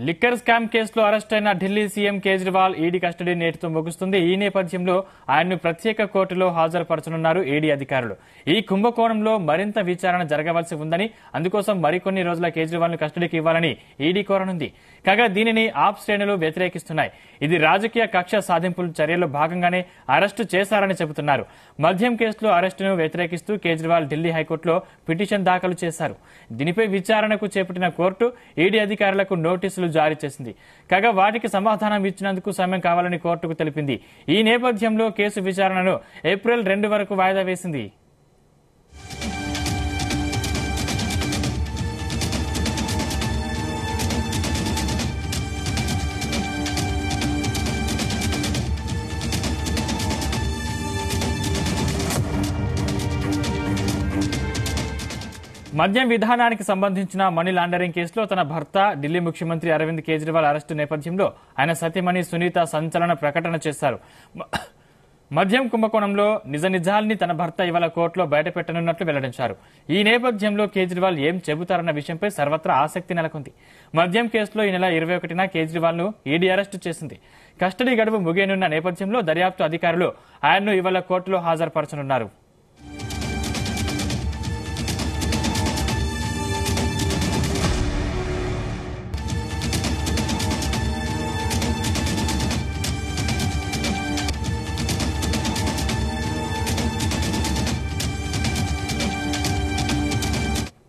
Liquor scam కేసులో arrest అయిన Delhi CM Kejriwal ED custody నేటితో ముగుస్తుంది. ఈ నేపథ్యంలో ఆయన్ను ప్రత్యేక కోర్టులో హాజరుపరచనున్నారు ఈడీ అధికారులు. ఈ కుంభకోణంలో మరింత విచారణ జరగవలసి ఉందని, అందుకోసం మరికొన్ని రోజుల కేజ్రీవాల్ ను కస్టడీకి ఇవ్వాలని ఈడీ కోరనుంది. కాగా దీనిని ఆప్ శ్రేణులు వ్యతిరేకిస్తున్నాయి. ఇది రాజకీయ కక్ష సాధింపుల చర్యల్లో భాగంగానే అరెస్టు చేశారని చెబుతున్నారు. మద్యం కేసులో అరెస్టును వ్యతిరేకిస్తూ కేజ్రీవాల్ ఢిల్లీ హైకోర్టులో పిటిషన్ దాఖలు చేశారు. దీనిపై విచారణకు చేపట్టిన కోర్టు ఈడీ అధికారులకు నోటీసులు జారీ చేసింది. కాగా వాటికి సమాధానం ఇచ్చినందుకు సమయం కావాలని కోర్టుకు తెలిపింది. ఈ నేపథ్యంలో కేసు విచారణను ఏప్రిల్ 2 వరకు వాయిదా వేసింది. మద్యం విధానానికి సంబంధించిన మనీ లాండరింగ్ కేసులో తన భర్త ఢిల్లీ ముఖ్యమంత్రి అరవింద్ కేజ్రీవాల్ అరెస్టు నేపథ్యంలో ఆయన సతీమణి సునీత సంచలన ప్రకటన చేశారు. మద్యం కుంభకోణంలో నిజాల్ని తన భర్త ఇవాళ కోర్టులో బయటపెట్టనున్నట్లు వెల్లడించారు. ఈ నేపథ్యంలో కేజ్రీవాల్ ఏం చెబుతారన్న విషయంపై సర్వత్రా ఆసక్తి నెలకొంది. మద్యం కేసులో ఈ నెల 21న కేజ్రీవాల్ ను ఈడీ అరెస్టు చేసింది. కస్టడీ గడువు ముగియనున్న నేపథ్యంలో దర్యాప్తు అధికారులు ఆయన్ను ఇవాళ కోర్టులో హాజరుపరచనున్నారు.